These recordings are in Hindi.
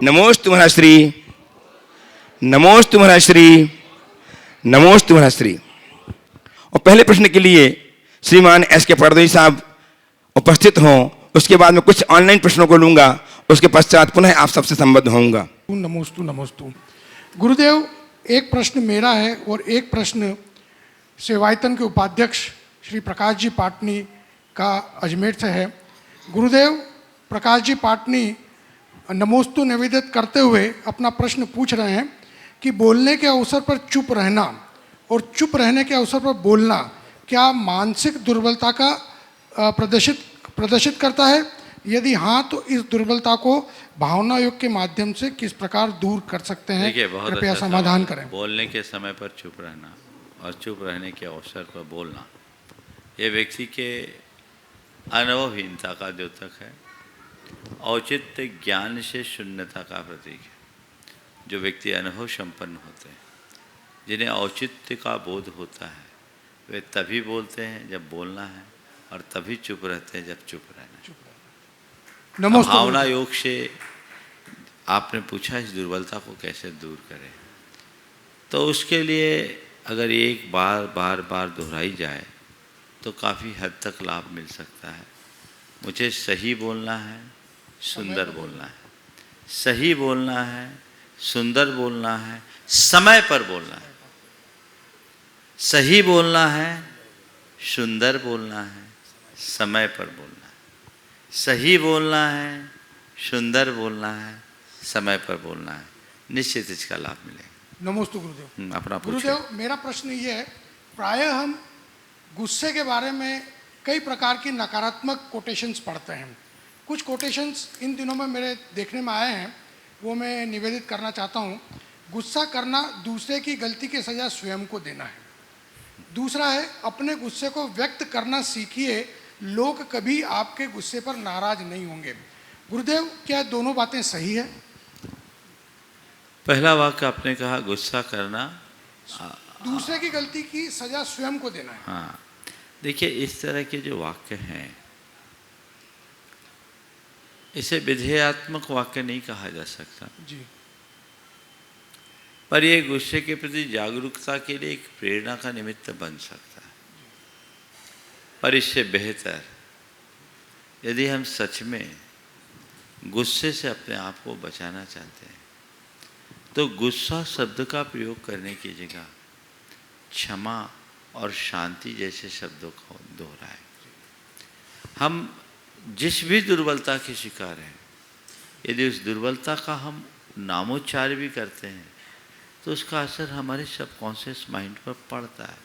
नमोस्तु महाश्री, नमोस्तु महाश्री, नमोस्तु महाश्री। और पहले प्रश्न के लिए श्रीमान एस के परदोई साहब उपस्थित हों, उसके बाद मैं कुछ ऑनलाइन प्रश्नों को लूंगा, उसके पश्चात पुनः आप सबसे संबद्ध होऊंगा। नमोस्तु नमोस्तु। गुरुदेव, एक प्रश्न मेरा है और एक प्रश्न सेवायतन के उपाध्यक्ष श्री प्रकाश जी पाटनी का अजमेर से है। गुरुदेव, प्रकाश जी पाटनी नमोस्तु निवेदित करते हुए अपना प्रश्न पूछ रहे हैं कि बोलने के अवसर पर चुप रहना और चुप रहने के अवसर पर बोलना क्या मानसिक दुर्बलता का प्रदर्शित करता है? यदि हाँ, तो इस दुर्बलता को भावना योग के माध्यम से किस प्रकार दूर कर सकते हैं? कृपया समाधान करें। बोलने के समय पर चुप रहना और चुप रहने के अवसर पर बोलना, ये व्यक्ति के अनुभवहीनता का द्योतक है, औचित्य ज्ञान से शून्यता का प्रतीक है। जो व्यक्ति अनुभव संपन्न होते हैं, जिन्हें औचित्य का बोध होता है, वे तभी बोलते हैं जब बोलना है और तभी चुप रहते हैं जब चुप रहना है। भावना योग से आपने पूछा इस दुर्बलता को कैसे दूर करें, तो उसके लिए अगर एक बार बार बार दोहराई जाए तो काफ़ी हद तक लाभ मिल सकता है। मुझे सही बोलना है, सुंदर बोलना है, सही बोलना है, सुंदर बोलना है, समय पर बोलना है। सही बोलना है, सुंदर बोलना है, समय पर बोलना है। सही बोलना है, सुंदर बोलना है, समय पर बोलना है, निश्चित इसका लाभ मिलेगा। नमोस्तु गुरुदेव। अपना गुरुदेव, मेरा प्रश्न ये है, प्रायः हम गुस्से के बारे में कई प्रकार की नकारात्मक कोटेशंस पढ़ते हैं। कुछ कोटेशंस इन दिनों में मेरे देखने में आए हैं, वो मैं निवेदित करना चाहता हूँ। गुस्सा करना दूसरे की गलती की सज़ा स्वयं को देना है। दूसरा है, अपने गुस्से को व्यक्त करना सीखिए, लोग कभी आपके गुस्से पर नाराज नहीं होंगे। गुरुदेव, क्या दोनों बातें सही है? पहला वाक्य आपने कहा गुस्सा करना दूसरे की गलती की सजा स्वयं को देना है। हाँ, देखिए इस तरह के जो वाक्य हैं, इसे विधेयात्मक वाक्य नहीं कहा जा सकता जी, पर यह गुस्से के प्रति जागरूकता के लिए एक प्रेरणा का निमित्त बन सकता है। पर इससे बेहतर यदि हम सच में गुस्से से अपने आप को बचाना चाहते हैं, तो गुस्सा शब्द का प्रयोग करने की जगह क्षमा और शांति जैसे शब्दों को दोहराएं। हम जिस भी दुर्बलता के शिकार हैं, यदि उस दुर्बलता का हम नामोच्चार भी करते हैं, तो उसका असर हमारे सबकॉन्शियस माइंड पर पड़ता है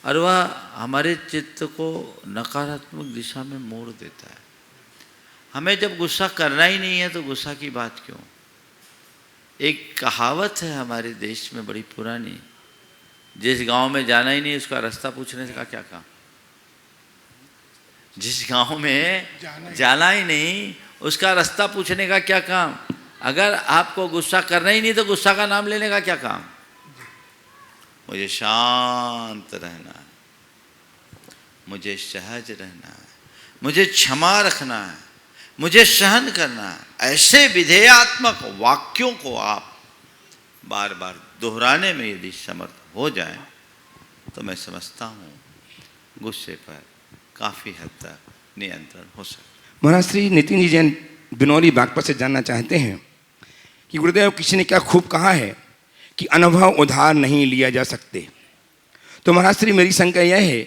और वह हमारे चित्त को नकारात्मक दिशा में मोड़ देता है। हमें जब गुस्सा करना ही नहीं है तो गुस्सा की बात क्यों? एक कहावत है हमारे देश में बड़ी पुरानी, जिस गांव में जाना ही नहीं उसका रास्ता पूछने का क्या काम। जिस गांव में जाना ही नहीं उसका रास्ता पूछने का क्या काम। अगर आपको गुस्सा करना ही नहीं तो गुस्सा का नाम लेने का क्या काम। मुझे शांत रहना है, मुझे सहज रहना है, मुझे क्षमा रखना है, मुझे सहन करना है। ऐसे विधेयात्मक वाक्यों को आप बार बार दोहराने में यदि समर्थ हो जाए, तो मैं समझता हूँ गुस्से पर काफ़ी हद तक नियंत्रण हो सकता है। महाराज श्री नितिन जी जैन बिनौली बागपत से जानना चाहते हैं कि गुरुदेव, किसी ने क्या खूब कहा है कि अनुभव उधार नहीं लिया जा सकते। तो महाराज श्री, मेरी शंका यह है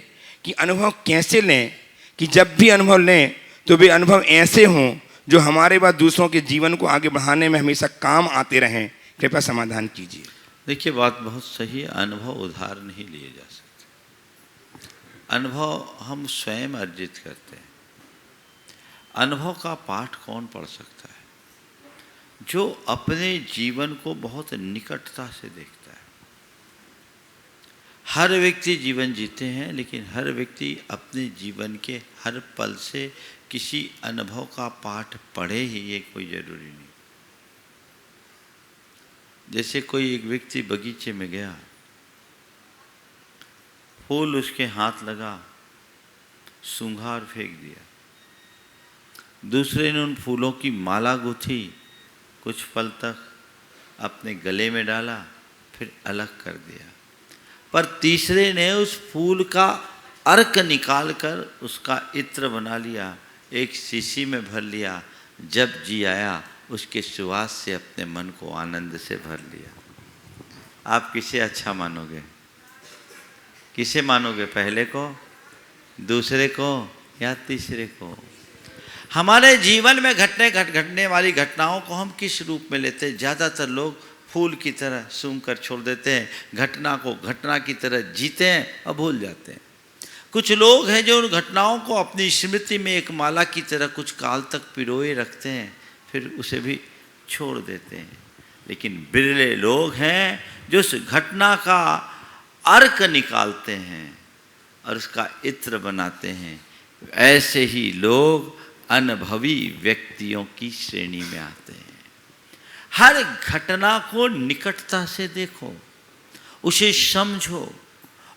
कि अनुभव कैसे लें कि जब भी अनुभव लें तो वे अनुभव ऐसे हों जो हमारे बाद दूसरों के जीवन को आगे बढ़ाने में हमेशा काम आते रहें। कृपया समाधान कीजिए। देखिए, बात बहुत सही है। अनुभव उधार नहीं लिए जा सकते। अनुभव हम स्वयं अर्जित करते हैं। अनुभव का पाठ कौन पढ़ सकता है? जो अपने जीवन को बहुत निकटता से देखता है। हर व्यक्ति जीवन जीते हैं, लेकिन हर व्यक्ति अपने जीवन के हर पल से किसी अनुभव का पाठ पढ़े ही, ये कोई जरूरी नहीं। जैसे कोई एक व्यक्ति बगीचे में गया, फूल उसके हाथ लगा, सूंघा और फेंक दिया। दूसरे ने उन फूलों की माला गूंथी, कुछ पल तक अपने गले में डाला, फिर अलग कर दिया। पर तीसरे ने उस फूल का अर्क निकाल कर उसका इत्र बना लिया, एक शीशी में भर लिया। जब जी आया उसके सुवास से अपने मन को आनंद से भर लिया। आप किसे अच्छा मानोगे? किसे मानोगे? पहले को, दूसरे को या तीसरे को? हमारे जीवन में घटने वाली घटनाओं को हम किस रूप में लेते हैं? ज़्यादातर लोग फूल की तरह सूंघ कर छोड़ देते हैं, घटना को घटना की तरह जीते हैं और भूल जाते हैं। कुछ लोग हैं जो उन घटनाओं को अपनी स्मृति में एक माला की तरह कुछ काल तक पिरोए रखते हैं, फिर उसे भी छोड़ देते हैं। लेकिन बिरले लोग हैं जो उस घटना का अर्क निकालते हैं और उसका इत्र बनाते हैं। ऐसे ही लोग अनुभवी व्यक्तियों की श्रेणी में आते हैं। हर घटना को निकटता से देखो, उसे समझो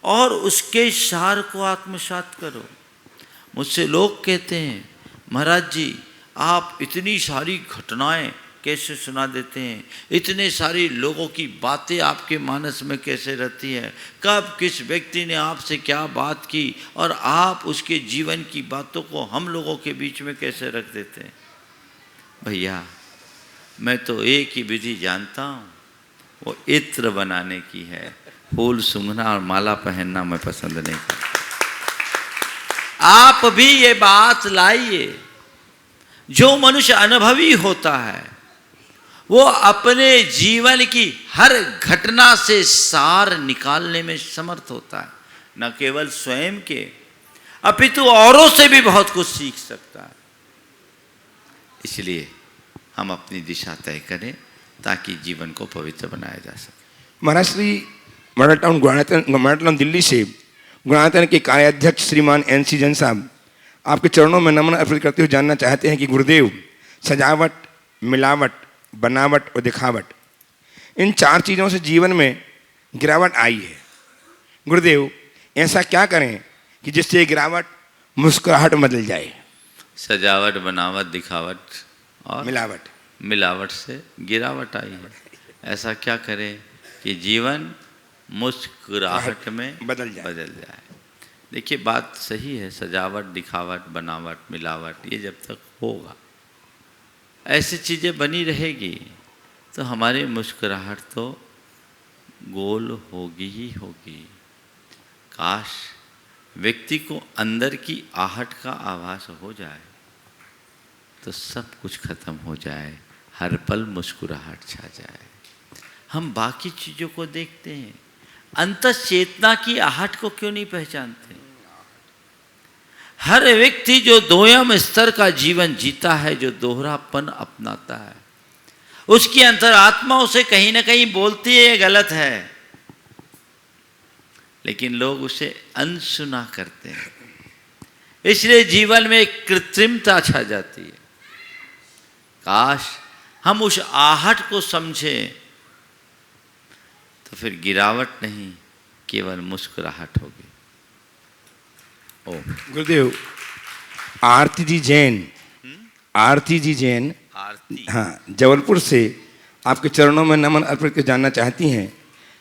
और उसके सार को आत्मसात करो। मुझसे लोग कहते हैं, महाराज जी आप इतनी सारी घटनाएं कैसे सुना देते हैं, इतने सारे लोगों की बातें आपके मानस में कैसे रहती हैं, कब किस व्यक्ति ने आपसे क्या बात की और आप उसके जीवन की बातों को हम लोगों के बीच में कैसे रख देते हैं। भैया मैं तो एक ही विधि जानता हूँ, वो इत्र बनाने की है। फूल सूंघना और माला पहनना मैं पसंद नहीं करता। आप भी ये बात लाइए। जो मनुष्य अनुभवी होता है वो अपने जीवन की हर घटना से सार निकालने में समर्थ होता है। न केवल स्वयं के अपितु औरों से भी बहुत कुछ सीख सकता है। इसलिए हम अपनी दिशा तय करें ताकि जीवन को पवित्र बनाया जा सके। महाराज श्री मॉडल टाउन दिल्ली से गुणायतन के कार्याध्यक्ष श्रीमान NC जैन साहब आपके चरणों में नमन अर्पित करते हुए जानना चाहते हैं कि गुरुदेव, सजावट, मिलावट, बनावट और दिखावट, इन चार चीज़ों से जीवन में गिरावट आई है। गुरुदेव ऐसा क्या करें कि जिससे गिरावट मुस्कुराहट बदल जाए? सजावट, बनावट, दिखावट और मिलावट से गिरावट आई है। ऐसा क्या करें कि जीवन मुस्कुराहट में बदल जाए। देखिए बात सही है, सजावट, दिखावट, बनावट, मिलावट, ये जब तक होगा, ऐसी चीज़ें बनी रहेगी तो हमारी मुस्कुराहट तो गोल होगी ही होगी। काश व्यक्ति को अंदर की आहट का आभास हो जाए तो सब कुछ खत्म हो जाए, हर पल मुस्कुराहट छा जाए। हम बाकी चीज़ों को देखते हैं, अंतः चेतना की आहट को क्यों नहीं पहचानते? हर व्यक्ति जो दोयम स्तर का जीवन जीता है, जो दोहरापन अपनाता है, उसकी अंतरात्मा उसे कहीं ना कहीं बोलती है ये गलत है, लेकिन लोग उसे अनसुना करते हैं। इसलिए जीवन में एक कृत्रिमता छा जाती है। काश हम उस आहट को समझें तो फिर गिरावट नहीं, केवल मुस्कुराहट होगी। गुरुदेव, आरती जी जैन, हाँ, जबलपुर से आपके चरणों में नमन अर्पित कर जानना चाहती हैं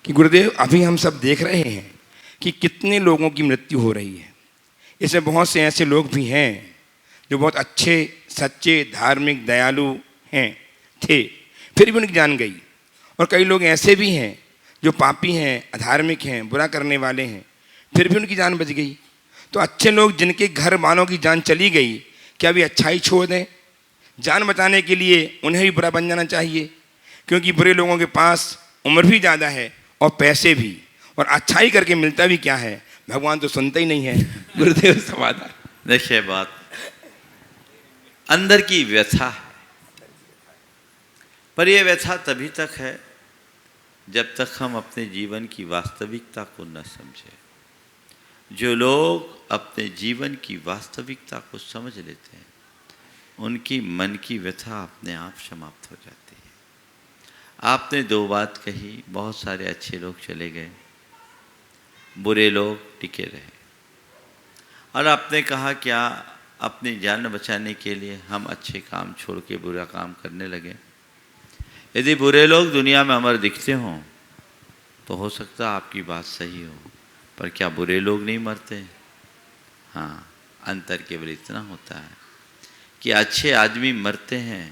कि गुरुदेव अभी हम सब देख रहे हैं कि कितने लोगों की मृत्यु हो रही है। इसमें बहुत से ऐसे लोग भी हैं जो बहुत अच्छे, सच्चे, धार्मिक, दयालु थे, फिर भी उनकी जान गई। और कई लोग ऐसे भी हैं जो पापी हैं, अधार्मिक हैं, बुरा करने वाले हैं, फिर भी उनकी जान बच गई। तो अच्छे लोग जिनके घर वालों की जान चली गई, क्या वे अच्छाई छोड़ दें? जान बचाने के लिए उन्हें भी बुरा बन जाना चाहिए? क्योंकि बुरे लोगों के पास उम्र भी ज़्यादा है और पैसे भी, और अच्छाई करके मिलता भी क्या है? भगवान तो सुनते ही नहीं है। गुरुदेव समाधान। देखिए बात अंदर की व्यथा है, पर यह व्यथा तभी तक है जब तक हम अपने जीवन की वास्तविकता को न समझें। जो लोग अपने जीवन की वास्तविकता को समझ लेते हैं, उनकी मन की व्यथा अपने आप समाप्त हो जाती है। आपने दो बात कही, बहुत सारे अच्छे लोग चले गए, बुरे लोग टिके रहे। और आपने कहा क्या अपनी जान बचाने के लिए हम अच्छे काम छोड़ के बुरा काम करने लगे? यदि बुरे लोग दुनिया में अमर दिखते हों तो हो सकता है आपकी बात सही हो, पर क्या बुरे लोग नहीं मरते? हाँ, अंतर केवल इतना होता है कि अच्छे आदमी मरते हैं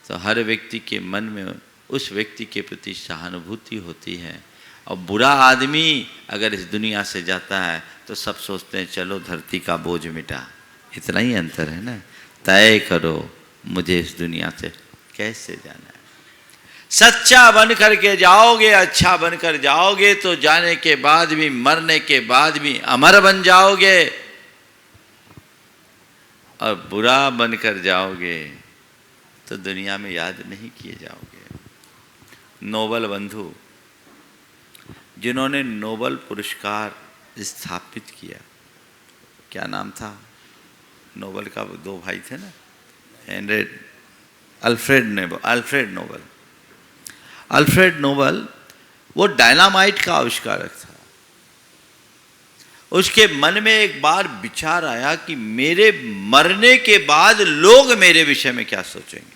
तो हर व्यक्ति के मन में उस व्यक्ति के प्रति सहानुभूति होती है, और बुरा आदमी अगर इस दुनिया से जाता है तो सब सोचते हैं चलो धरती का बोझ मिटा। इतना ही अंतर है ना। तय करो मुझे इस दुनिया से कैसे जाना है। सच्चा बन करके जाओगे, अच्छा बनकर जाओगे तो जाने के बाद भी, मरने के बाद भी अमर बन जाओगे, और बुरा बनकर जाओगे तो दुनिया में याद नहीं किए जाओगे। नोबल बंधु जिन्होंने नोबल पुरस्कार स्थापित किया, क्या नाम था नोबल का? दो भाई थे ना, अल्फ्रेड नोबल वो डायनामाइट का आविष्कारक था। उसके मन में एक बार विचार आया कि मेरे मरने के बाद लोग मेरे विषय में क्या सोचेंगे।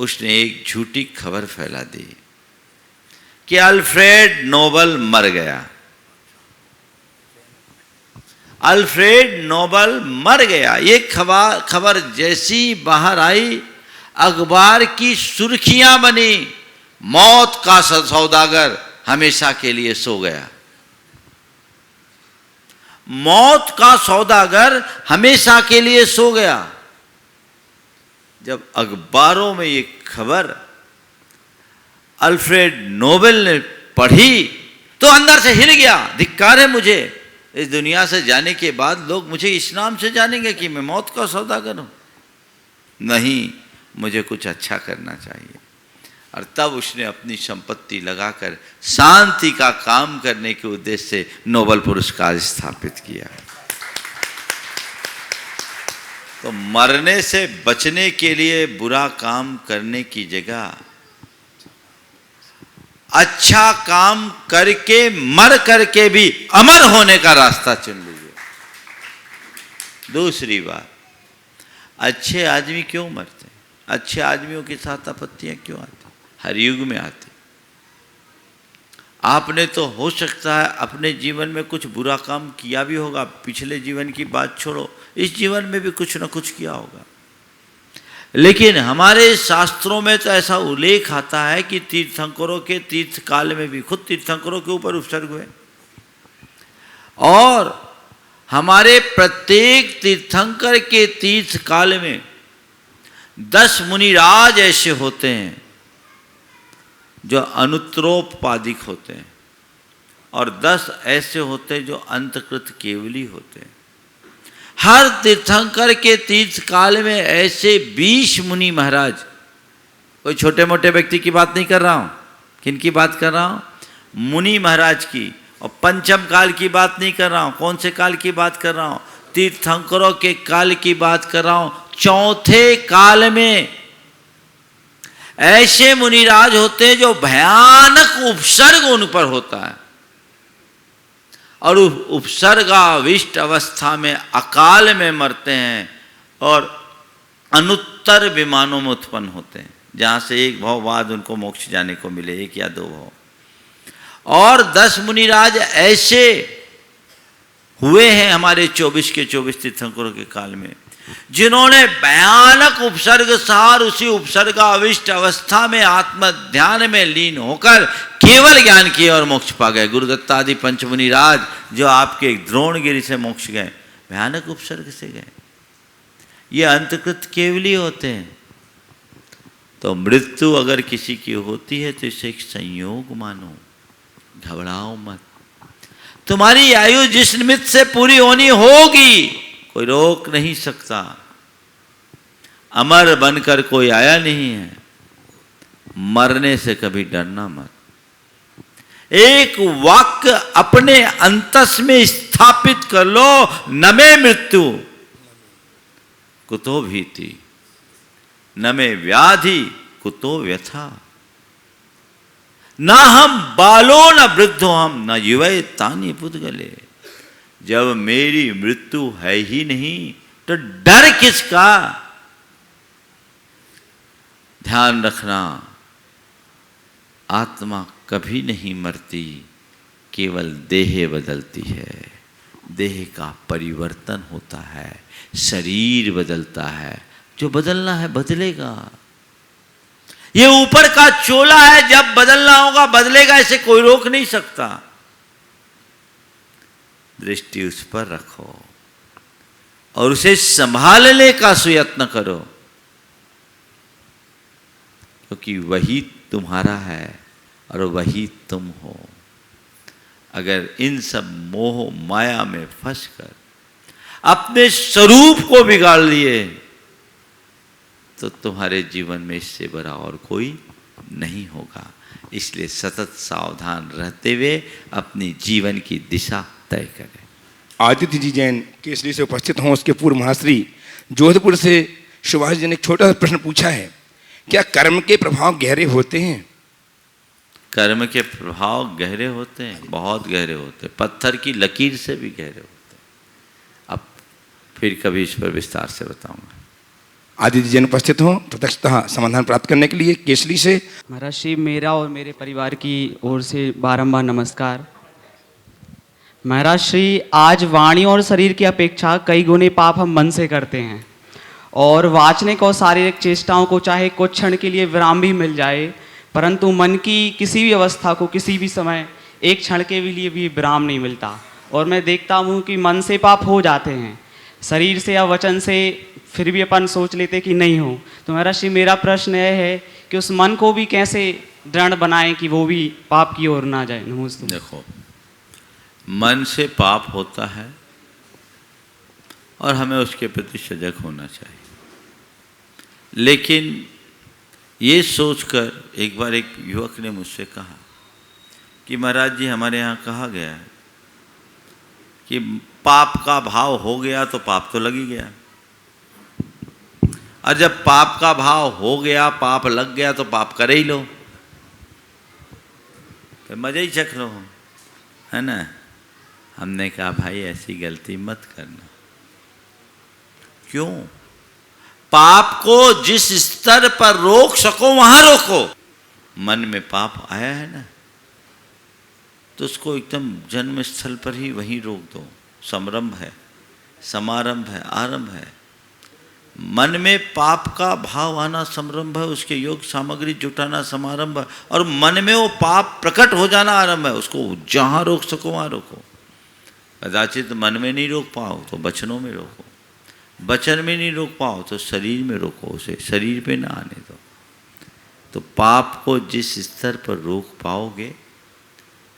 उसने एक झूठी खबर फैला दी कि अल्फ्रेड नोबल मर गया। अल्फ्रेड नोबल मर गया। ये खबर जैसी बाहर आई, अखबार की सुर्खियां बनी, मौत का सौदागर हमेशा के लिए सो गया। मौत का सौदागर हमेशा के लिए सो गया। जब अखबारों में ये खबर अल्फ्रेड नोबेल ने पढ़ी तो अंदर से हिल गया। धिक्कार है मुझे, इस दुनिया से जाने के बाद लोग मुझे इस नाम से जानेंगे कि मैं मौत का सौदागर हूं। नहीं, मुझे कुछ अच्छा करना चाहिए। और तब उसने अपनी संपत्ति लगाकर शांति का काम करने के उद्देश्य से नोबेल पुरस्कार स्थापित किया। तो मरने से बचने के लिए बुरा काम करने की जगह अच्छा काम करके, मर करके भी अमर होने का रास्ता चुन लीजिए। दूसरी बात, अच्छे आदमी क्यों मरते हैं? अच्छे आदमियों के साथ आपत्तियां क्यों आती? हर युग में आती। आपने तो हो सकता है अपने जीवन में कुछ बुरा काम किया भी होगा, पिछले जीवन की बात छोड़ो, इस जीवन में भी कुछ ना कुछ किया होगा। लेकिन हमारे शास्त्रों में तो ऐसा उल्लेख आता है कि तीर्थंकरों के तीर्थ काल में भी, खुद तीर्थंकरों के ऊपर उपसर्ग हुए, और हमारे प्रत्येक तीर्थंकर के तीर्थ काल में 10 मुनिराज ऐसे होते हैं जो अनुत्तरोपाधिक होते हैं, और 10 ऐसे होते हैं जो अंतकृत केवली होते हैं। हर तीर्थंकर के तीर्थ काल में ऐसे 20 मुनि महाराज, कोई छोटे मोटे व्यक्ति की बात नहीं कर रहा हूं, किनकी बात कर रहा हूं? मुनि महाराज की। और पंचम काल की बात नहीं कर रहा हूं। कौन से काल की बात कर रहा हूं? तीर्थंकरों के काल की बात कर रहा हूं। चौथे काल में ऐसे मुनिराज होते हैं जो भयानक उपसर्ग उन पर होता है, और उपसर्गाविष्ट अवस्था में अकाल में मरते हैं, और अनुत्तर विमानों में उत्पन्न होते हैं, जहां से एक भाव बाद उनको मोक्ष जाने को मिले, 1 या 2 भाव। और 10 मुनिराज ऐसे हुए हैं हमारे 24 के 24 तीर्थंकरों के काल में, जिन्होंने भयानक उपसर्ग सार उसी उपसर्गाविष्ट अवस्था में आत्म ध्यान में लीन होकर केवल ज्ञान किए और मोक्ष पा गए। गुरुदत्त आदि पंचमुनि राज जो आपके द्रोणगिरि से मोक्ष गए, भयानक उपसर्ग से गए। ये अंतकृत केवली होते हैं। तो मृत्यु अगर किसी की होती है तो इसे एक संयोग मानो, घबराओ मत। तुम्हारी आयु जिस निमित्त से पूरी होनी होगी, कोई रोक नहीं सकता। अमर बनकर कोई आया नहीं है। मरने से कभी डरना मत। एक वाक्य अपने अंतस में स्थापित कर लो, न मे मृत्यु कुतो भीति, न मे व्याधि कुतो व्यथा, न हम बालो न वृद्धो हम, न युवे तानि पुद्गले। जब मेरी मृत्यु है ही नहीं तो डर किसका? ध्यान रखना, आत्मा कभी नहीं मरती, केवल देह बदलती है। देह का परिवर्तन होता है, शरीर बदलता है। जो बदलना है बदलेगा। ये ऊपर का चोला है, जब बदलना होगा बदलेगा, इसे कोई रोक नहीं सकता। दृष्टि उस पर रखो और उसे संभालने का सुयत्न करो, क्योंकि वही तुम्हारा है और वही तुम हो। अगर इन सब मोह माया में फंसकर अपने स्वरूप को बिगाड़ लिए तो तुम्हारे जीवन में इससे बड़ा और कोई नहीं होगा। इसलिए सतत सावधान रहते हुए अपनी जीवन की दिशा तय करें। आदित्य जी जैन केसरी से उपस्थित हों, उसके पूर्व महाश्री जोधपुर से सुभाष जी ने एक छोटा सा प्रश्न पूछा है, क्या कर्म के प्रभाव गहरे होते हैं? कर्म के प्रभाव गहरे होते हैं, बहुत गहरे होते हैं, पत्थर की लकीर से भी गहरे होते हैं। अब फिर कभी इस पर विस्तार से बताऊंगा। आदित्य जैन उपस्थित हों प्रत्यक्षतः समाधान प्राप्त करने के लिए केसरी से। महाराज श्री, मेरा और मेरे परिवार की ओर से बारंबार नमस्कार। महाराज श्री, आज वाणी और शरीर की अपेक्षा कई गुने पाप हम मन से करते हैं और वाचनिक और शारीरिक चेष्टाओं को चाहे कुछ क्षण के लिए विराम भी मिल जाए, परंतु मन की किसी भी अवस्था को किसी भी समय एक क्षण के लिए भी विराम नहीं मिलता। और मैं देखता हूँ कि मन से पाप हो जाते हैं, शरीर से या वचन से फिर भी अपन सोच लेते कि नहीं हो। तो महाराज श्री, मेरा प्रश्न यह है कि उस मन को भी कैसे दृढ़ बनाएं कि वो भी पाप की ओर ना जाए। नमस्ते। देखो, मन से पाप होता है और हमें उसके प्रति सजग होना चाहिए, लेकिन ये सोचकर एक बार एक युवक ने मुझसे कहा कि महाराज जी, हमारे यहाँ कहा गया है कि पाप का भाव हो गया तो पाप तो लग ही गया, और जब पाप का भाव हो गया, पाप लग गया, तो पाप कर ही लो, फिर मजा ही चख लो, है ना। हमने कहा भाई ऐसी गलती मत करना। क्यों? पाप को जिस स्तर पर रोक सको वहां रोको। मन में पाप आया है ना, तो उसको एकदम जन्म स्थल पर ही वहीं रोक दो। समारंभ है, समारंभ है, आरंभ है। मन में पाप का भाव आना समारंभ है, उसके योग सामग्री जुटाना समारंभ है, और मन में वो पाप प्रकट हो जाना आरंभ है। उसको जहां रोक सको वहां रोको। कदाचित मन में नहीं रोक पाओ तो वचनों में रोको, वचन में नहीं रोक पाओ तो शरीर में रोको, उसे शरीर पे ना आने दो। तो पाप को जिस स्तर पर रोक पाओगे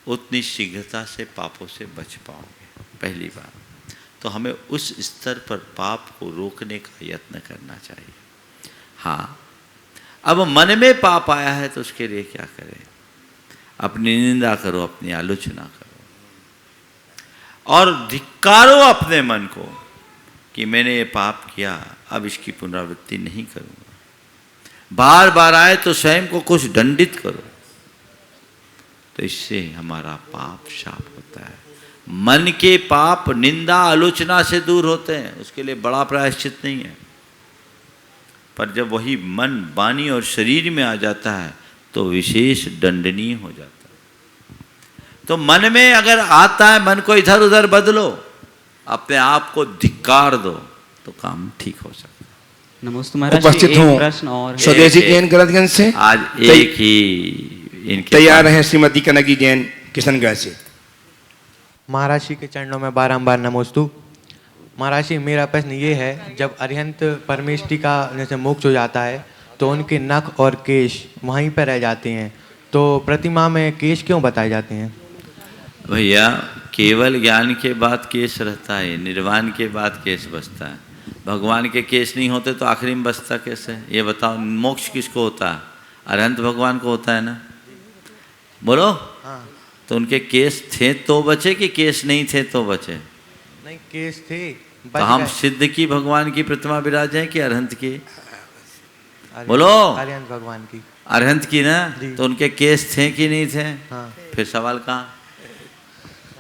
उतनी शीघ्रता से पापों से बच पाओगे। पहली बात तो हमें उस स्तर पर पाप को रोकने का यत्न करना चाहिए। हाँ, अब मन में पाप आया है तो उसके लिए क्या करें? अपनी निंदा करो, अपनी आलोचना करो और धिक्कारो अपने मन को कि मैंने ये पाप किया, अब इसकी पुनरावृत्ति नहीं करूँगा। बार बार आए तो स्वयं को कुछ दंडित करो, तो इससे हमारा पाप शाप होता है। मन के पाप निंदा आलोचना से दूर होते हैं, उसके लिए बड़ा प्रायश्चित नहीं है। पर जब वही मन वाणी और शरीर में आ जाता है तो विशेष दंडनीय हो जाता है। तो मन में अगर आता है, मन को इधर उधर बदलो, अपने आप को धिक्कार दो, तो काम ठीक हो सकता है। नमस्ते महाराज जी, उपस्थित एक हूँ प्रश्न और है। स्वदेशी जैन गलतगंज से। आज एक ही इनके तैयार हैं श्रीमती कनकी जैन किशनगढ़ से। महाराज जी के चरणों में बारंबार नमोस्तु। महाराज जी, मेरा प्रश्न ये है, जब अरिहंत परमेष्टि का जैसे मोक्ष हो जाता है तो उनके नख और केश वहीं पर रह जाते हैं, तो प्रतिमा में केश क्यों बताए जाते हैं? भैया, केवल ज्ञान के बाद केश रहता है, निर्वाण के बाद केश बचता है। भगवान के केश नहीं होते तो आखिरी में बचता कैसे? ये बताओ। मोक्ष किसको होता है? अरहंत भगवान को होता है ना। बोलो। हाँ। तो उनके केस थे तो बचे कि केस नहीं थे तो बचे? नहीं, केश थे। तो हम सिद्ध की भगवान की प्रतिमा विराज है कि अरहंत की? बोलो। अरिहंत भगवान की। अरहंत की ना। तो उनके केस थे कि नहीं थे? हाँ। फिर सवाल कहाँ?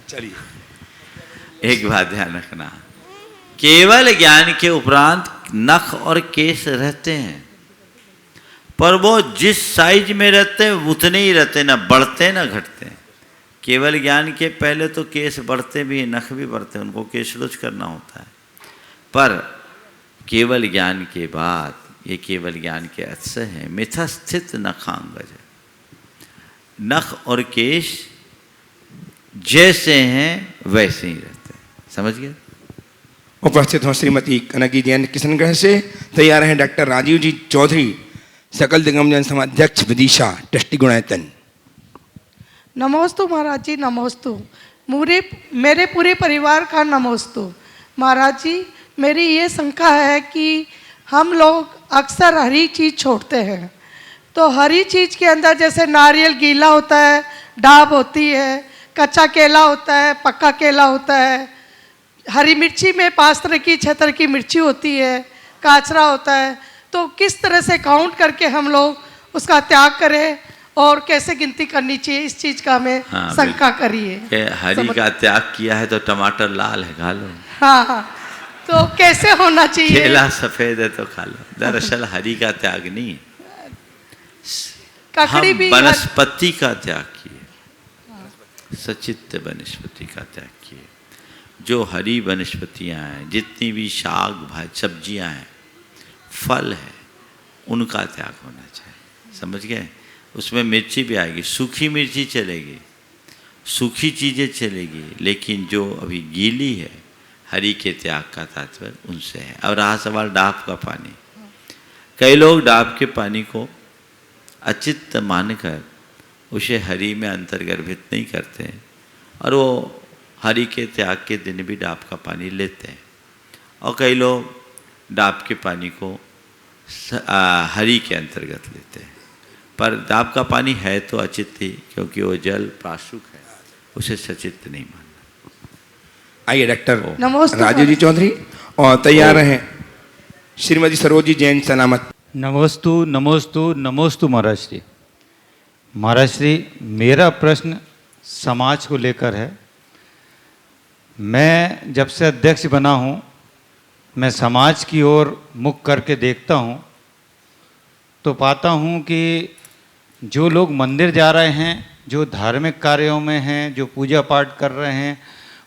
चलिए, एक बात ध्यान रखना, केवल ज्ञान के उपरांत नख और केश रहते हैं, पर वो जिस साइज में रहते हैं उतने ही रहते, ना बढ़ते ना घटते। केवल ज्ञान के पहले तो केश बढ़ते भी हैं, नख भी बढ़ते हैं, उनको केशरोच करना होता है। पर केवल ज्ञान के बाद ये केवल ज्ञान के अतिशय हैं। मिथा स्थित नखांगज, नख और केश जैसे हैं वैसे ही रहते हैं। समझ गए? उपस्थित हों श्रीमती कनकी जैन किशनगढ़ से। तैयार हैं डॉक्टर राजीव जी चौधरी, सकल दिगम जन समाध्यक्ष विदिशा, ट्रस्टी गुणायतन। नमोस्तु महाराज जी, नमोस्तु। मेरे पूरे परिवार का नमोस्तु। महाराज जी, मेरी ये शंका है कि हम लोग अक्सर हरी चीज़ छोड़ते हैं, तो हरी चीज़ के अंदर जैसे नारियल गीला होता है, डाब होती है, कच्चा केला होता है, पक्का केला होता है, हरी मिर्ची में 5 तरह की 6 तरह की मिर्ची होती है, काचरा होता है। तो किस तरह से काउंट करके हम लोग उसका त्याग करें और कैसे गिनती करनी चाहिए, इस चीज़ का हमें शंका करिए। हरी का त्याग किया है तो टमाटर लाल है, खा लो। हाँ, तो कैसे होना चाहिए? केला सफेद है तो खा लो। दरअसल हरि का त्याग नहीं है, ककड़ी भी हम वनस्पति का त्याग किए, सचित्त वनस्पति का त्याग किए। जो हरी वनस्पतियां हैं, जितनी भी शाक भाजी सब्जियां हैं, फल है, उनका त्याग होना चाहिए। समझ गए? उसमें मिर्ची भी आएगी, सूखी मिर्ची चलेगी, सूखी चीज़ें चलेगी, लेकिन जो अभी गीली है, हरी के त्याग का तात्पर्य उनसे है। और रहा सवाल डाब का पानी, कई लोग डाब के पानी को अचित्त मानकर उसे हरि में अंतर्गर्भित नहीं करते हैं, और वो हरि के त्याग के दिन भी डाब का पानी लेते हैं। और कई लोग डाब के पानी को हरि के अंतर्गत लेते हैं, पर डाब का पानी है तो अचित्त ही, क्योंकि वो जल प्राशुक है, उसे सचित्त नहीं मानना। आइए डॉक्टर नमस्ते राजीव जी चौधरी, और तैयार हैं श्रीमती सरोजी जैन सलामत। नमोस्तु नमोस्तु नमोस्तु महाराज श्री। महाराज श्री, मेरा प्रश्न समाज को लेकर है। मैं जब से अध्यक्ष बना हूँ, मैं समाज की ओर मुख करके देखता हूँ तो पाता हूँ कि जो लोग मंदिर जा रहे हैं, जो धार्मिक कार्यों में हैं, जो पूजा पाठ कर रहे हैं,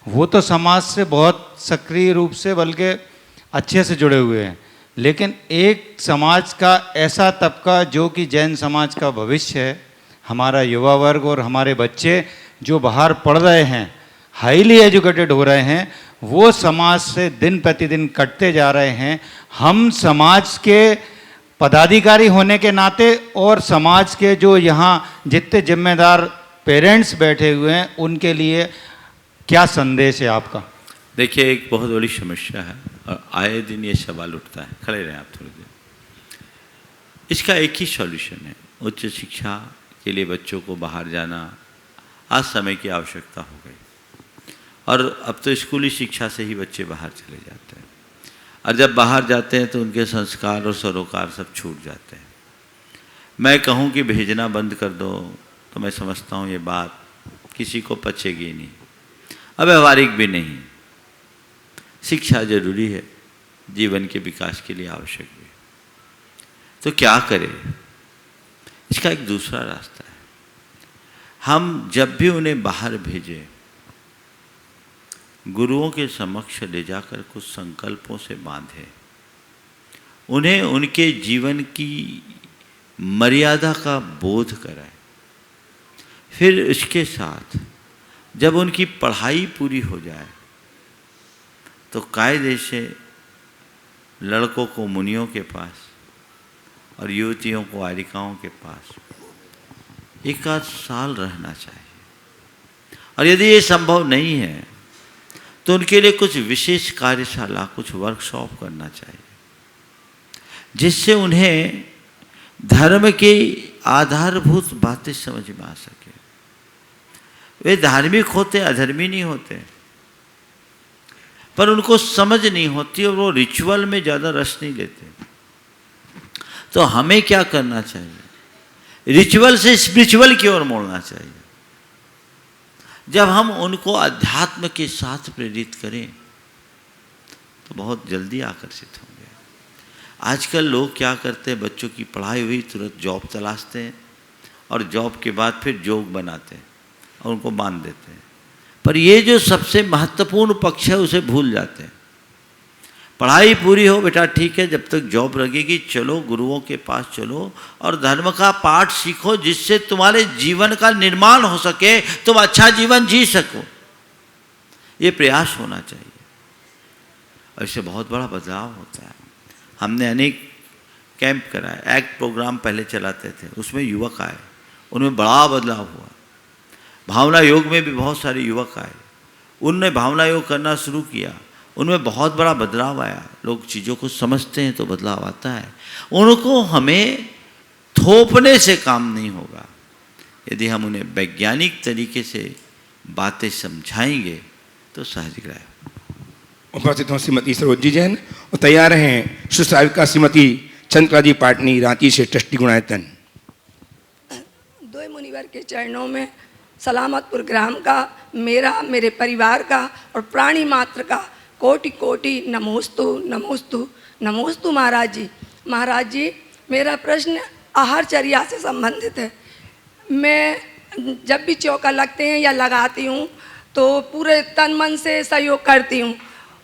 वो तो समाज से बहुत सक्रिय रूप से बल्कि अच्छे से जुड़े हुए हैं। लेकिन एक समाज का ऐसा तबका जो कि जैन समाज का भविष्य है, हमारा युवा वर्ग और हमारे बच्चे जो बाहर पढ़ रहे हैं, हाईली एजुकेटेड हो रहे हैं, वो समाज से दिन प्रतिदिन कटते जा रहे हैं। हम समाज के पदाधिकारी होने के नाते और समाज के जो यहाँ जितने जिम्मेदार पेरेंट्स बैठे हुए हैं, उनके लिए क्या संदेश है आपका? देखिए, एक बहुत बड़ी समस्या है और आए दिन ये सवाल उठता है। खड़े रहें आप थोड़ी देर। इसका एक ही सॉल्यूशन है, उच्च शिक्षा के लिए बच्चों को बाहर जाना आज समय की आवश्यकता हो गई, और अब तो स्कूली शिक्षा से ही बच्चे बाहर चले जाते हैं, और जब बाहर जाते हैं तो उनके संस्कार और सरोकार सब छूट जाते हैं। मैं कहूँ कि भेजना बंद कर दो तो मैं समझता हूँ ये बात किसी को पचेगी नहीं, और व्यवहारिक भी नहीं। शिक्षा जरूरी है, जीवन के विकास के लिए आवश्यक भी। तो क्या करें? इसका एक दूसरा रास्ता है। हम जब भी उन्हें बाहर भेजें, गुरुओं के समक्ष ले जाकर कुछ संकल्पों से बांधें, उन्हें उनके जीवन की मर्यादा का बोध कराएं। फिर इसके साथ जब उनकी पढ़ाई पूरी हो जाए तो कायदे से लड़कों को मुनियों के पास और युवतियों को आरिकाओं के पास 1 आध साल रहना चाहिए। और यदि ये संभव नहीं है तो उनके लिए कुछ विशेष कार्यशाला, कुछ वर्कशॉप करना चाहिए, जिससे उन्हें धर्म की आधारभूत बातें समझ में आ सके। वे धार्मिक होते, अधर्मी नहीं होते, पर उनको समझ नहीं होती और वो रिचुअल में ज़्यादा रस नहीं लेते। तो हमें क्या करना चाहिए? रिचुअल से स्पिरिचुअल की ओर मोड़ना चाहिए। जब हम उनको अध्यात्म के साथ प्रेरित करें तो बहुत जल्दी आकर्षित होंगे। आजकल लोग क्या करते हैं, बच्चों की पढ़ाई हुई तुरंत जॉब तलाशते हैं और जॉब के बाद फिर जोग बनाते हैं और उनको बांध देते हैं। पर ये जो सबसे महत्वपूर्ण पक्ष है उसे भूल जाते हैं। पढ़ाई पूरी हो बेटा, ठीक है, जब तक जॉब लगेगी चलो गुरुओं के पास चलो और धर्म का पाठ सीखो, जिससे तुम्हारे जीवन का निर्माण हो सके, तुम अच्छा जीवन जी सको। ये प्रयास होना चाहिए और इससे बहुत बड़ा बदलाव होता है। हमने अनेक कैंप कराए, एक्ट प्रोग्राम पहले चलाते थे, उसमें युवक आए, उनमें बड़ा बदलाव हुआ। भावना योग में भी बहुत सारे युवक आए, उनने भावना योग करना शुरू किया, उनमें बहुत बड़ा बदलाव आया। लोग चीज़ों को समझते हैं तो बदलाव आता है। उनको हमें थोपने से काम नहीं होगा। यदि हम उन्हें वैज्ञानिक तरीके से बातें समझाएंगे तो सहज रहेगा। उपस्थित हों श्रीमती सरोजी जैन और तैयार हैं सुश्राविका श्रीमती चंद्रा जी पाटनी, रांची से ट्रस्टी गुणायतन। दो मुनिवर के चरणों में सलामतपुर ग्राम का, मेरा, मेरे परिवार का और प्राणी मात्र का कोटि कोटि नमोस्तु नमोस्तु नमोस्तु। महाराज जी, महाराज जी, मेरा प्रश्न आहारचर्या से संबंधित है। मैं जब भी चौका लगते हैं या लगाती हूँ तो पूरे तन मन से सहयोग करती हूँ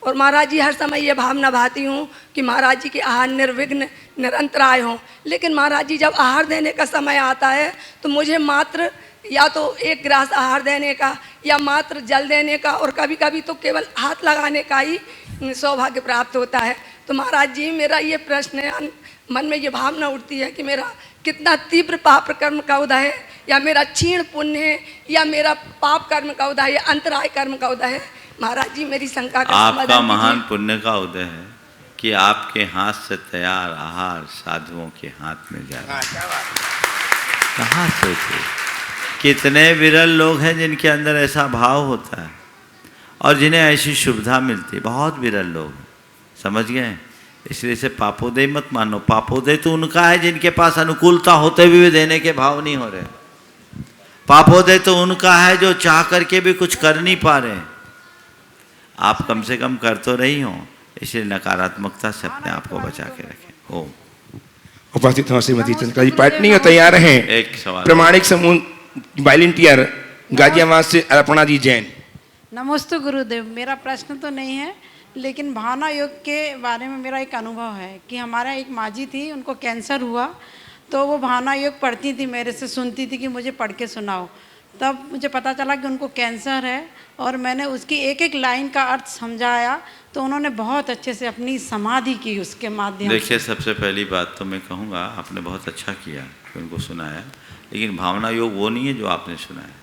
और महाराज जी हर समय ये भावना भाती हूँ कि महाराज जी के आहार निर्विघ्न निरंतर आए हों। लेकिन महाराज जी जब आहार देने का समय आता है तो मुझे मात्र या तो एक गिलास आहार देने का या मात्र जल देने का और कभी कभी तो केवल हाथ लगाने का ही सौभाग्य प्राप्त होता है। तो महाराज जी मेरा ये प्रश्न है, मन में ये भावना उठती है कि मेरा कितना तीव्र पाप कर्म का उदय है या मेरा क्षीण पुण्य है या मेरा पाप कर्म का उदय है, अंतराय कर्म का उदय है। महाराज जी मेरी शंका का आपका महान पुण्य का उदय है कि आपके हाथ से तैयार आहार साधुओं के हाथ में जा रहा है। कहाँ सोचे, कितने विरल लोग हैं जिनके अंदर ऐसा भाव होता है और जिन्हें ऐसी सुविधा मिलती है। बहुत विरल लोग, समझ गए। इसलिए इसे पापोदय मत मानो। पापोदय तो उनका है जिनके पास अनुकूलता होते हुए भी देने के भाव नहीं हो रहे। पापोदय तो उनका है जो चाह करके भी कुछ कर नहीं पा रहे। आप कम से कम कर तो रही हो, इसलिए नकारात्मकता से अपने आप को बचा के रखें। ओम। उपस्थित हों श्रीमती चंद्रा जी पाटनी और तैयार हैं एक सवाल प्रमाणिक समूह वॉलंटियर गाजियाबाद से अर्पणा जी जैन। नमस्ते गुरुदेव, मेरा प्रश्न तो नहीं है लेकिन भावना योग के बारे में मेरा एक अनुभव है कि हमारा एक माजी थी, उनको कैंसर हुआ तो वो भावना योग पढ़ती थी, मेरे से सुनती थी कि मुझे पढ़ के सुनाओ। तब मुझे पता चला कि उनको कैंसर है और मैंने उसकी एक एक लाइन का अर्थ समझाया तो उन्होंने बहुत अच्छे से अपनी समाधि की उसके माध्यम से। देखिए, सबसे पहली बात तो मैं कहूँगा आपने बहुत अच्छा किया कि उनको सुनाया, लेकिन भावना योग वो नहीं है जो आपने सुनाया।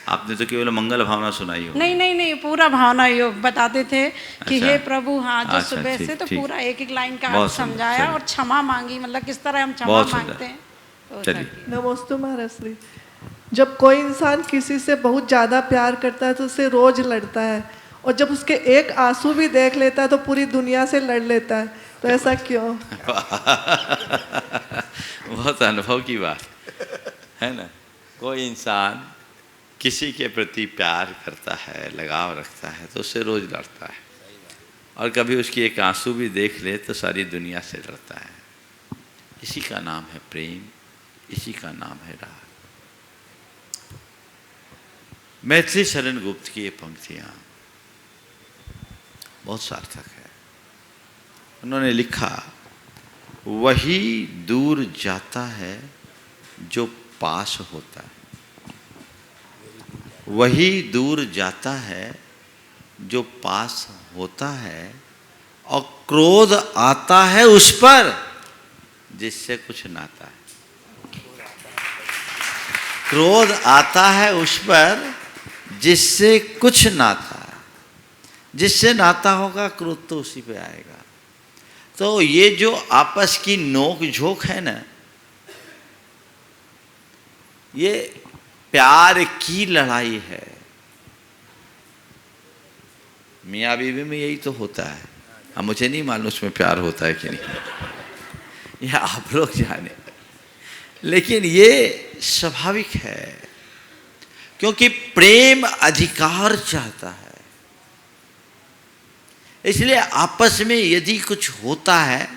आपने तो केवल मंगल भावना सुनाई हो। नहीं नहीं नहीं, पूरा भावना योग बताते थे कि अच्छा। हे प्रभु, हाँ जो अच्छा, सुबह ठीक, से तो ठीक। पूरा एक एक लाइन का बहुत अर्थ सुंदर, समझाया चलिए। और क्षमा मांगी, मतलब किस तरह हम क्षमा बहुत सुंदर। मांगते हैं। तो चलिए। सर, नमोस्तु महाराज श्री। जब कोई इंसान किसी से बहुत ज़्यादा प्यार करता है तो उससे रोज लड़ता है और जब उसके एक आंसू भी देख लेता है तो पूरी दुनिया से लड़ लेता है, तो ऐसा क्यों? बहुत अनुभव की बात है ना। कोई इंसान किसी के प्रति प्यार करता है, लगाव रखता है तो उससे रोज लड़ता है और कभी उसकी एक आंसू भी देख ले तो सारी दुनिया से लड़ता है। इसी का नाम है प्रेम, इसी का नाम है राग। मैथिली शरण गुप्त की ये पंक्तियाँ बहुत सार्थक है। उन्होंने लिखा, वही दूर जाता है जो पास होता है, वही दूर जाता है जो पास होता है और क्रोध आता है उस पर जिससे कुछ नाता है। क्रोध आता है उस पर जिससे कुछ नाता है। जिससे नाता होगा क्रोध तो उसी पे आएगा। तो ये जो आपस की नोक झोंक है ना, ये प्यार की लड़ाई है। मियाँ बीवी में यही तो होता है। अब मुझे नहीं मालूम उसमें प्यार होता है कि नहीं, यह आप लोग जाने, लेकिन ये स्वाभाविक है क्योंकि प्रेम अधिकार चाहता है। इसलिए आपस में यदि कुछ होता है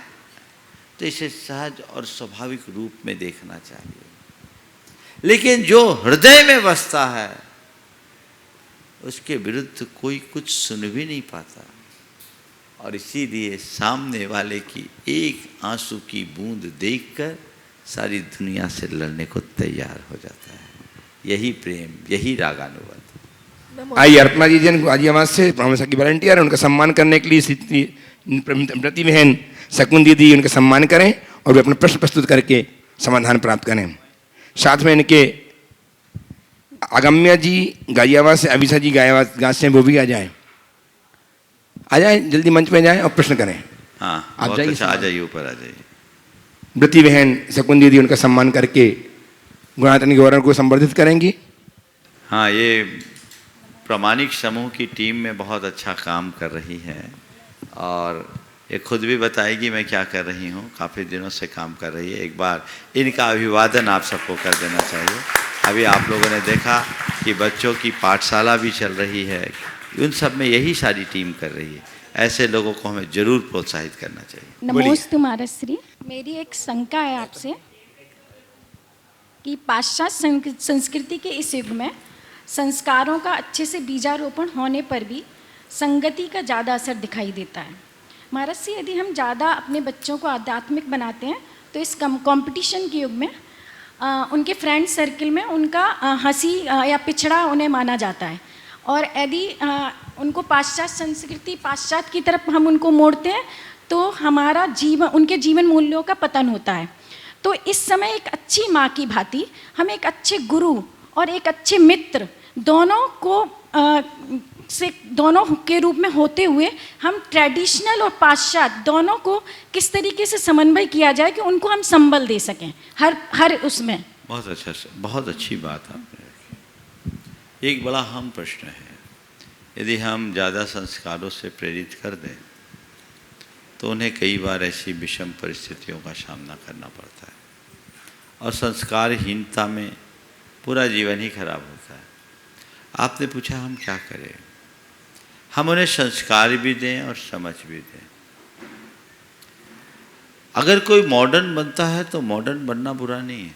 तो तो इसे सहज और स्वाभाविक रूप में देखना चाहिए। लेकिन जो हृदय में बसता है उसके विरुद्ध कोई कुछ सुन भी नहीं पाता, और इसीलिए सामने वाले की एक आंसू की बूंद देखकर सारी दुनिया से लड़ने को तैयार हो जाता है। यही प्रेम, यही रागानुबंध। आइए अर्पणा जी जन गाजियाबाद से प्रॉमिसा की वॉलंटियर है, उनका सम्मान करने के लिए प्रति बहन शकुन दीदी उनका सम्मान करें और वे अपना प्रश्न प्रस्तुत करके समाधान प्राप्त करें। साथ में इनके अगम्या जी गाजियाबाद से, अभिषा जी गाजियाबाद से, वो भी आ जाएं, जल्दी मंच पे जाएं और प्रश्न करें। हाँ, आप बहुत जाइए, अच्छा, आ जाइए, ऊपर आ जाइए। ब्रति बहन शकुन दीदी उनका सम्मान करके गुणातन गवर्नर को संबोधित करेंगी। हाँ, ये प्रामाणिक समूह की टीम में बहुत अच्छा काम कर रही है और ये खुद भी बताएगी मैं क्या कर रही हूँ। काफ़ी दिनों से काम कर रही है। एक बार इनका अभिवादन आप सबको कर देना चाहिए। अभी आप लोगों ने देखा कि बच्चों की पाठशाला भी चल रही है, उन सब में यही सारी टीम कर रही है। ऐसे लोगों को हमें जरूर प्रोत्साहित करना चाहिए। नमोस्तु महाराष्ट्री, मेरी एक शंका है आपसे कि पाश्चात्य संस्कृति के इस युग में संस्कारों का अच्छे से बीजारोपण होने पर भी संगति का ज़्यादा असर दिखाई देता है। महाराज जी, यदि हम ज़्यादा अपने बच्चों को आध्यात्मिक बनाते हैं तो इस कंपटीशन के युग में उनके फ्रेंड सर्कल में उनका हंसी या पिछड़ा उन्हें माना जाता है, और यदि उनको पाश्चात्य संस्कृति, पाश्चात्य की तरफ हम उनको मोड़ते हैं तो हमारा जीवन, उनके जीवन मूल्यों का पतन होता है। तो इस समय एक अच्छी माँ की भांति हम एक अच्छे गुरु और एक अच्छे मित्र दोनों के रूप में होते हुए हम ट्रेडिशनल और पाश्चात्य दोनों को किस तरीके से समन्वय किया जाए कि उनको हम संबल दे सकें हर उसमें। बहुत अच्छा, बहुत अच्छी बात आपने रखी। एक बड़ा अहम प्रश्न है। यदि हम ज़्यादा संस्कारों से प्रेरित कर दें तो उन्हें कई बार ऐसी विषम परिस्थितियों का सामना करना पड़ता है और संस्कारहीनता में पूरा जीवन ही खराब होता है। आपने पूछा हम क्या करें? हम उन्हें संस्कार भी दें और समझ भी दें। अगर कोई मॉडर्न बनता है तो मॉडर्न बनना बुरा नहीं है।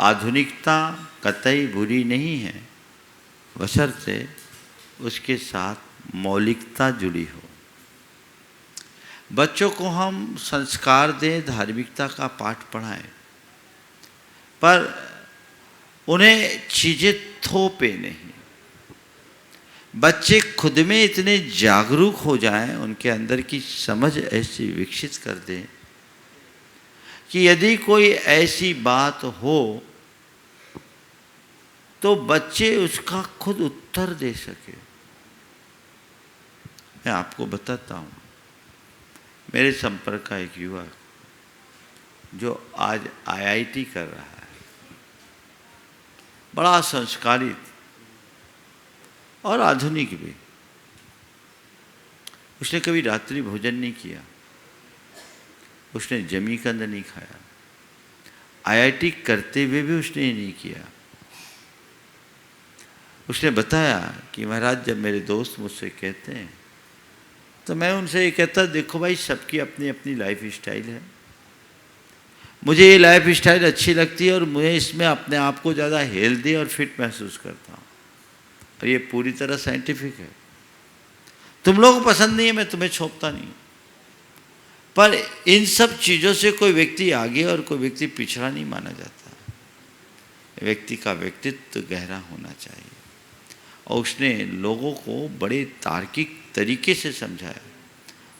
आधुनिकता कतई बुरी नहीं है, बशर्ते उसके साथ मौलिकता जुड़ी हो। बच्चों को हम संस्कार दें, धार्मिकता का पाठ पढ़ाएं, पर उन्हें चीज़ें थोपे नहीं। बच्चे खुद में इतने जागरूक हो जाएं, उनके अंदर की समझ ऐसी विकसित कर दें कि यदि कोई ऐसी बात हो तो बच्चे उसका खुद उत्तर दे सके। मैं आपको बताता हूँ, मेरे संपर्क का एक युवक जो आज IIT कर रहा है, बड़ा संस्कारित और आधुनिक भी। उसने कभी रात्रि भोजन नहीं किया, उसने जमी कंद नहीं खाया, IIT करते हुए भी उसने ये नहीं किया। उसने बताया कि महाराज, जब मेरे दोस्त मुझसे कहते हैं तो मैं उनसे ये कहता, देखो भाई, सबकी अपनी अपनी लाइफ स्टाइल है। मुझे ये लाइफ स्टाइल अच्छी लगती है और मुझे इसमें अपने आप को ज़्यादा हेल्दी और फिट महसूस करता हूँ, और ये पूरी तरह साइंटिफिक है। तुम लोगों को पसंद नहीं है, मैं तुम्हें छोपता नहीं, पर इन सब चीज़ों से कोई व्यक्ति आगे और कोई व्यक्ति पिछड़ा नहीं माना जाता। व्यक्ति का व्यक्तित्व गहरा होना चाहिए। और उसने लोगों को बड़े तार्किक तरीके से समझाया,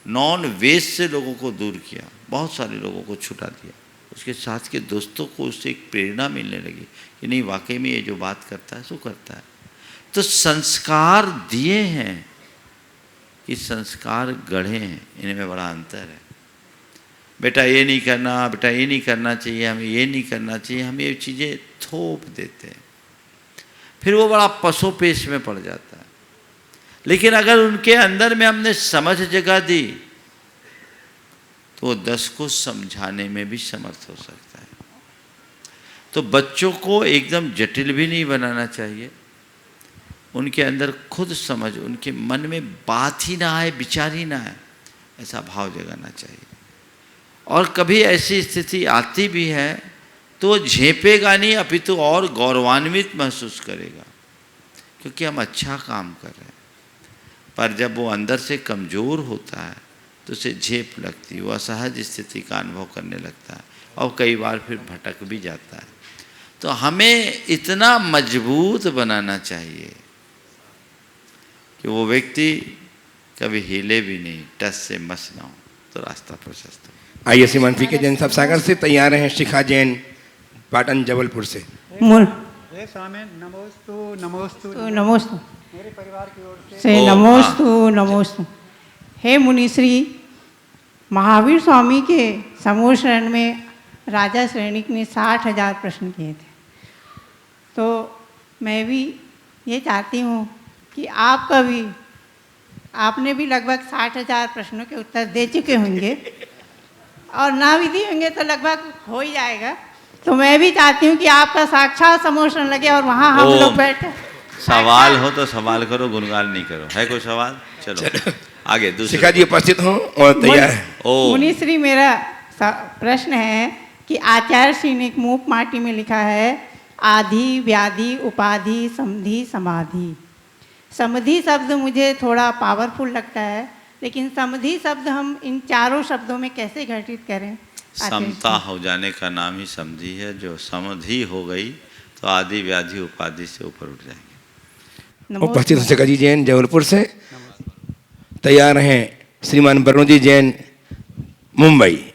नॉन वेस्ट से लोगों को दूर किया, बहुत सारे लोगों को छुटा दिया। उसके साथ के दोस्तों को उससे एक प्रेरणा मिलने लगी कि नहीं, वाकई में ये जो बात करता है सो करता है। तो संस्कार दिए हैं कि संस्कार गढ़े हैं, इनमें बड़ा अंतर है। बेटा ये नहीं करना, बेटा ये नहीं करना चाहिए, हमें ये नहीं करना चाहिए, हम ये चीज़ें थोप देते हैं, फिर वो बड़ा पसोपेश में पड़ जाता है। लेकिन अगर उनके अंदर में हमने समझ जगा दी तो वो 10 को समझाने में भी समर्थ हो सकता है। तो बच्चों को एकदम जटिल भी नहीं बनाना चाहिए। उनके अंदर खुद समझ, उनके मन में बात ही ना आए, विचार ही ना आए, ऐसा भाव जगाना चाहिए। और कभी ऐसी स्थिति आती भी है तो झेपेगा नहीं, अपितु और गौरवान्वित महसूस करेगा क्योंकि हम अच्छा काम कर रहे हैं। पर जब वो अंदर से कमज़ोर होता है तो उसे झेप लगती है, वो असहज स्थिति का अनुभव करने लगता है और कई बार फिर भटक भी जाता है। तो हमें इतना मजबूत बनाना चाहिए कि वो व्यक्ति कभी हिले भी नहीं, टस से मस ना हो, तो रास्ता प्रशस्त हो। आइए श्रीमान पी के जैन साहब सागर से तैयार हैं, शिखा जैन पाटन जबलपुर से। नमोस्तु नमोस्तु नमोस्तु मेरे परिवार की ओर से नमोस्तु नमोस्तु। हे मुनिश्री, महावीर स्वामी के समूह शरण में राजा श्रेणिक ने 60,000 प्रश्न किए थे। तो मैं भी ये चाहती हूँ कि आपने भी लगभग 60,000 प्रश्नों के उत्तर दे चुके होंगे और ना भी दिए होंगे तो लगभग हो ही जाएगा। तो मैं भी चाहती हूँ कि आपका साक्षात समोशन लगे और वहाँ हम लोग बैठे। सवाल हो तो सवाल करो, गुणगान नहीं करो। है कोई सवाल? चलो आगे दूसरा। शिखा जी उपस्थित हो और तैयार है। मुनिश्री, मेरा प्रश्न है कि आचार्य श्री ने एक मूक माटी में लिखा है आधि व्याधि उपाधि समधि समाधि। समधि शब्द मुझे थोड़ा पावरफुल लगता है, लेकिन समधि शब्द हम इन चारों शब्दों में कैसे घटित करें? समता हो जाने का नाम ही समधि है। जो समधि हो गई तो आदि व्याधि उपाधि से ऊपर उठ जाएंगे। उपस्थित शिखा जी जैन जबलपुर से तैयार हैं, श्रीमान वरुण जैन मुंबई।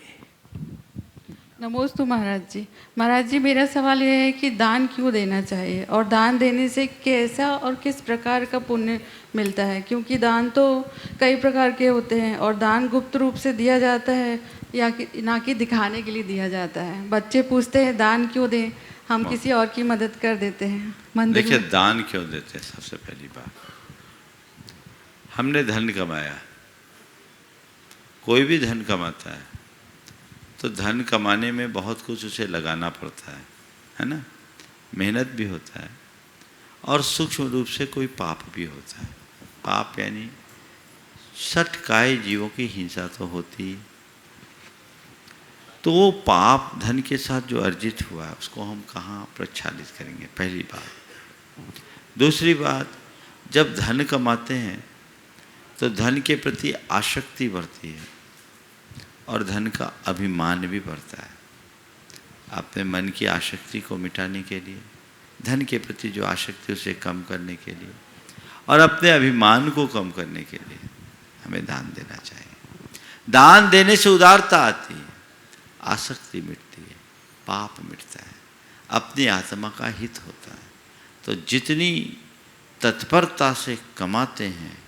नमोस्तु महाराज जी। महाराज जी, मेरा सवाल यह है कि दान क्यों देना चाहिए और दान देने से कैसा और किस प्रकार का पुण्य मिलता है? क्योंकि दान तो कई प्रकार के होते हैं और दान गुप्त रूप से दिया जाता है या ना कि दिखाने के लिए दिया जाता है। बच्चे पूछते हैं दान क्यों दें, हम किसी और की मदद कर देते हैं मंदिर में। देखिए, दान क्यों देते हैं? सबसे पहली बात, हमने धन कमाया, कोई भी धन कमाता है तो धन कमाने में बहुत कुछ उसे लगाना पड़ता है ना, मेहनत भी होता है और सूक्ष्म रूप से कोई पाप भी होता है। पाप यानी सटकाए जीवों की हिंसा तो होती, तो वो पाप धन के साथ जो अर्जित हुआ है उसको हम कहाँ प्रक्षालित करेंगे? पहली बात। दूसरी बात, जब धन कमाते हैं तो धन के प्रति आसक्ति बढ़ती है और धन का अभिमान भी बढ़ता है। अपने मन की आसक्ति को मिटाने के लिए, धन के प्रति जो आसक्ति उसे कम करने के लिए और अपने अभिमान को कम करने के लिए हमें दान देना चाहिए। दान देने से उदारता आती है, आसक्ति मिटती है, पाप मिटता है, अपनी आत्मा का हित होता है। तो जितनी तत्परता से कमाते हैं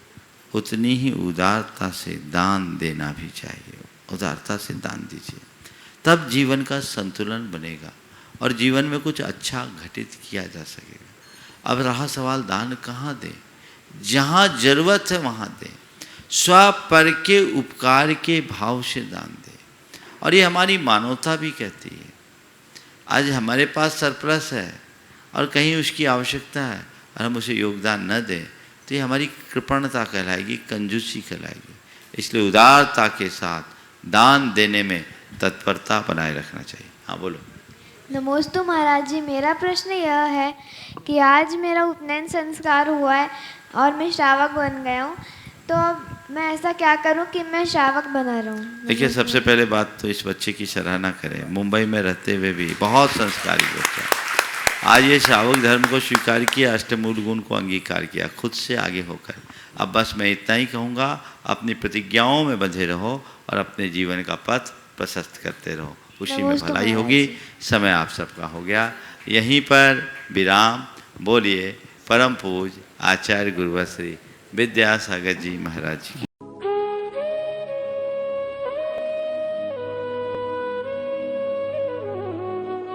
उतनी ही उदारता से दान देना भी चाहिए। उदारता से दान दीजिए, तब जीवन का संतुलन बनेगा और जीवन में कुछ अच्छा घटित किया जा सकेगा। अब रहा सवाल दान कहाँ दें? जहाँ जरूरत है वहाँ दें, स्वपर के उपकार के भाव से दान दें। और ये हमारी मानवता भी कहती है। आज हमारे पास सरप्लस है और कहीं उसकी आवश्यकता है और हम उसे योगदान न दें तो ये हमारी कृपणता कहलाएगी, कंजूसी कहलाएगी। इसलिए उदारता के साथ दान देने में तत्परता बनाए रखना चाहिए। हाँ बोलो। नमोस्तु महाराज जी, मेरा प्रश्न यह है कि आज मेरा उपनयन संस्कार हुआ है और मैं श्रावक बन गया हूँ, तो अब मैं ऐसा क्या करूँ कि मैं श्रावक बना रहूँ? देखिए, सबसे पहले बात तो इस बच्चे की सराहना करें। मुंबई में रहते हुए भी बहुत संस्कारी बच्चा, आज ये श्रावक धर्म को स्वीकार किया, अष्टमूल गुण को अंगीकार किया खुद से आगे होकर। अब बस मैं इतना ही कहूँगा, अपनी प्रतिज्ञाओं में बंधे रहो और अपने जीवन का पथ प्रशस्त करते रहो, उसी में भलाई होगी। समय आप सबका हो गया, यहीं पर विराम। बोलिए परम पूज आचार्य गुरुवर श्री विद्यासागर जी महाराज जी।